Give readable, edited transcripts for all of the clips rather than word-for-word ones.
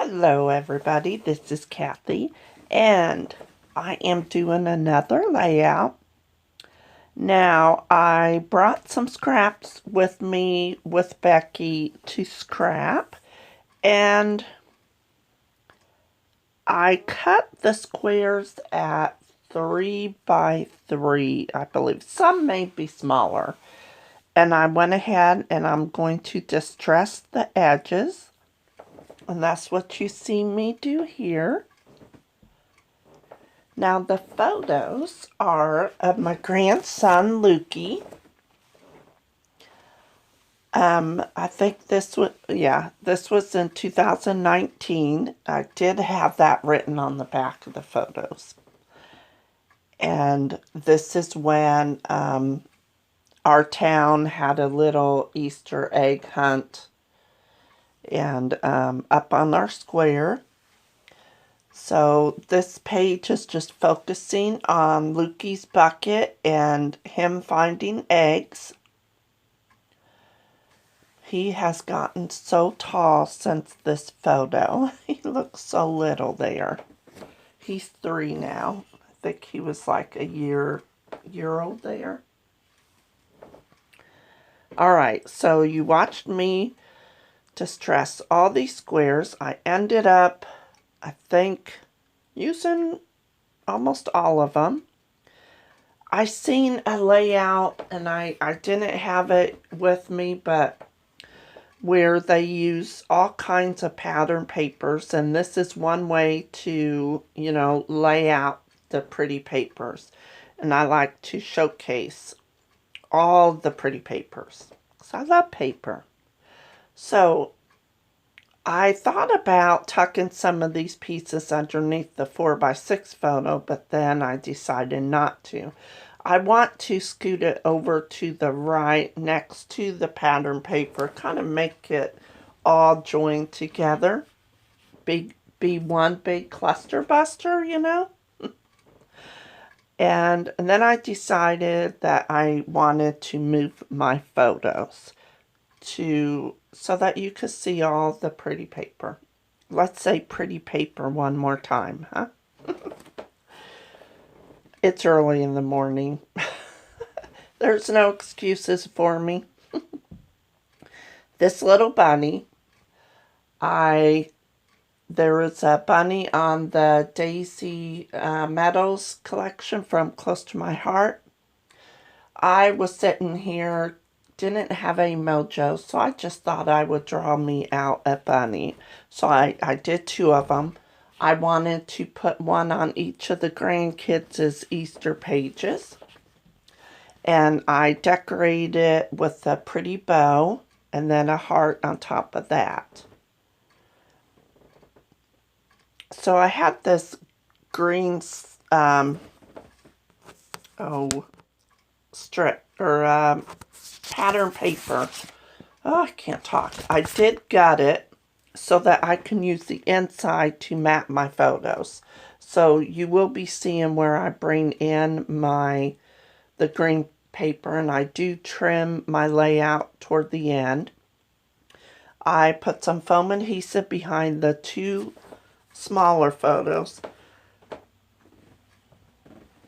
Hello everybody, this is Kathy, and I am doing another layout. Now, I brought some scraps with me with Becky to scrap, and I cut the squares at 3 by 3, I believe. Some may be smaller. And I went ahead and I'm going to distress the edges. And that's what you see me do here. Now the photos are of my grandson, Lukey. I think this was in 2019. I did have that written on the back of the photos. And this is when our town had a little Easter egg hunt and up on our square. So this page is just focusing on Lukey's bucket and him finding eggs. He has gotten so tall since this photo. He looks so little there. He's 3 now. I think he was like a year old there. Alright, so you watched me distress all these squares. I ended up, I think, using almost all of them. I seen a layout, and I didn't have it with me, but where they use all kinds of pattern papers, and this is one way to, lay out the pretty papers. And I like to showcase all the pretty papers, because I love paper. So I thought about tucking some of these pieces underneath the 4x6 photo, but then I decided not to. I want to scoot it over to the right next to the pattern paper, kind of make it all joined be one big cluster buster, And then I decided that I wanted to move my photos so that you could see all the pretty paper. Let's say pretty paper one more time, huh? It's early in the morning. There's no excuses for me. This little bunny, there was a bunny on the Daisy Meadows collection from Close to My Heart. I was sitting here, didn't have a mojo, so I just thought I would draw me out a bunny. So I did 2 of them. I wanted to put one on each of the grandkids' Easter pages. And I decorated it with a pretty bow and then a heart on top of that. So I had this green strip or pattern paper. Oh, I can't talk. I did gut it so that I can use the inside to map my photos. So you will be seeing where I bring in the green paper, and I do trim my layout toward the end. I put some foam adhesive behind the 2 smaller photos.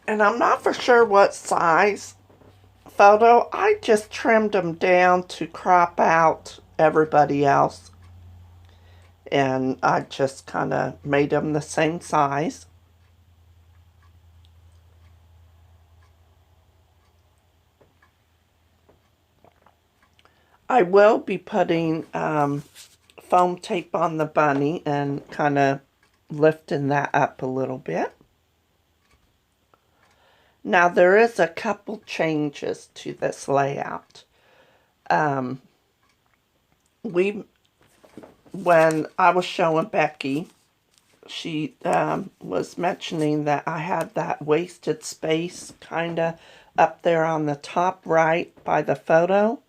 And I'm not for sure what size photo. I just trimmed them down to crop out everybody else. And I just kind of made them the same size. I will be putting foam tape on the bunny and kind of lifting that up a little bit. Now there is a couple changes to this layout. When I was showing Becky, she was mentioning that I had that wasted space kind of up there on the top right by the photo.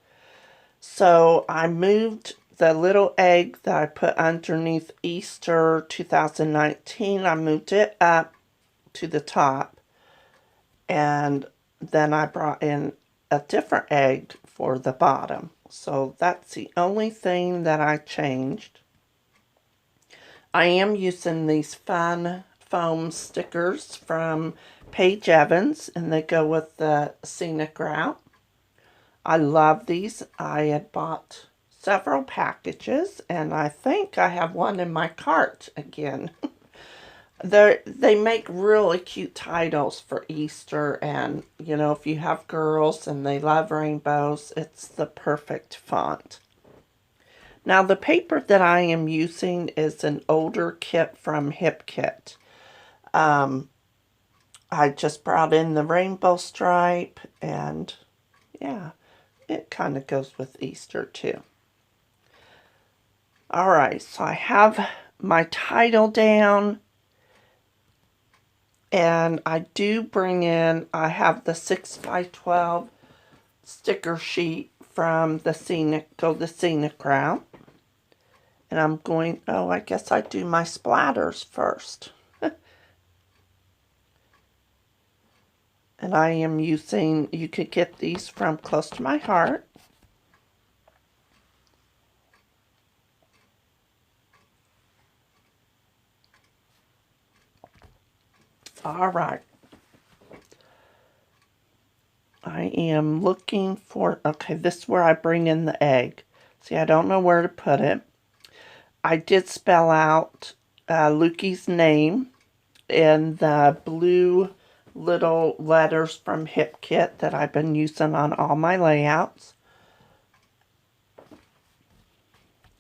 So I moved the little egg that I put underneath Easter 2019. I moved it up to the top. And then I brought in a different egg for the bottom. So that's the only thing that I changed. I am using these fun foam stickers from Paige Evans, and they go with the scenic route. I love these. I had bought several packages, and I think I have one in my cart again. They make really cute titles for Easter, and you know, if you have girls and they love rainbows, it's the perfect font. Now the paper that I am using is an older kit from Hip Kit. I just brought in the rainbow stripe, and yeah, it kind of goes with Easter too. Alright, so I have my title down, and I do bring in, I have the 6x12 sticker sheet from the Scenic route. And I'm going, oh, I guess I do my splatters first. And I am using, you could get these from Close to My Heart. All right. I am looking for, okay, this is where I bring in the egg. See, I don't know where to put it. I did spell out Lukey's name in the blue little letters from Hip Kit that I've been using on all my layouts.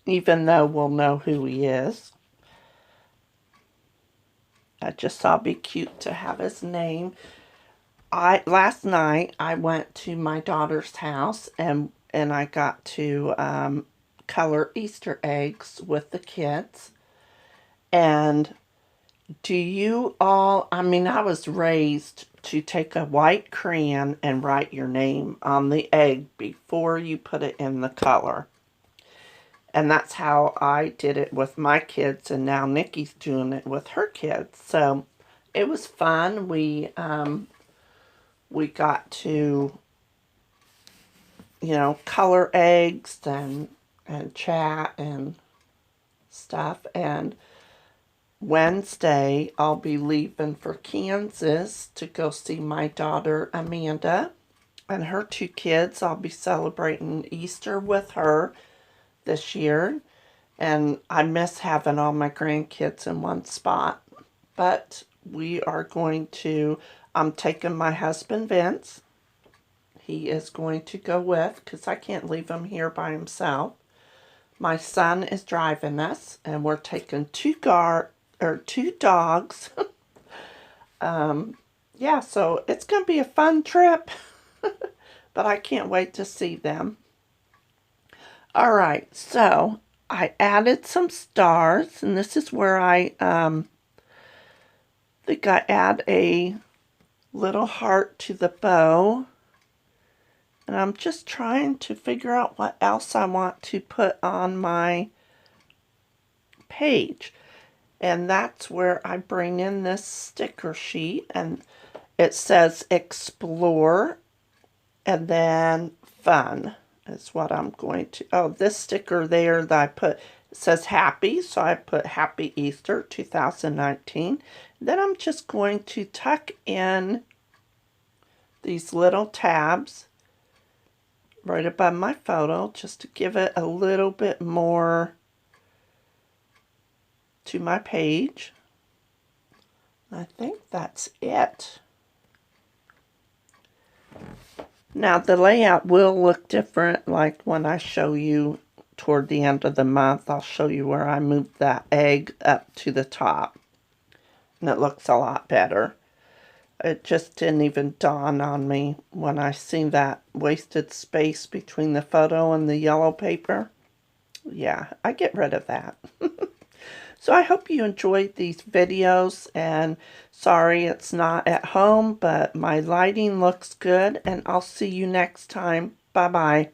Even though we'll know who he is. I just thought it'd be cute to have his name. Last night I went to my daughter's house and I got to color Easter eggs with the kids. And do you all, I mean, I was raised to take a white crayon and write your name on the egg before you put it in the color. And that's how I did it with my kids, and now Nikki's doing it with her kids. So it was fun. We got to, you know, color eggs and chat and stuff. And Wednesday, I'll be leaving for Kansas to go see my daughter Amanda and her two kids. I'll be celebrating Easter with her this year, and I miss having all my grandkids in one spot. But we are going to, I'm taking my husband Vince. He is going to go with, because I can't leave him here by himself. My son is driving us, and we're taking two dogs. Yeah, so it's going to be a fun trip, but I can't wait to see them. All right, so I added some stars, and this is where I think I add a little heart to the bow. And I'm just trying to figure out what else I want to put on my page. And that's where I bring in this sticker sheet, and it says explore and then fun is what I'm going to, oh, this sticker there that I put, it says happy, so I put Happy Easter 2019. Then I'm just going to tuck in these little tabs right above my photo just to give it a little bit more to my page. I think that's it. Now the layout will look different, like when I show you toward the end of the month. I'll show you where I moved that egg up to the top, and it looks a lot better. It just didn't even dawn on me when I seen that wasted space between the photo and the yellow paper. Yeah, I get rid of that. So I hope you enjoyed these videos, and sorry it's not at home, but my lighting looks good, and I'll see you next time. Bye-bye.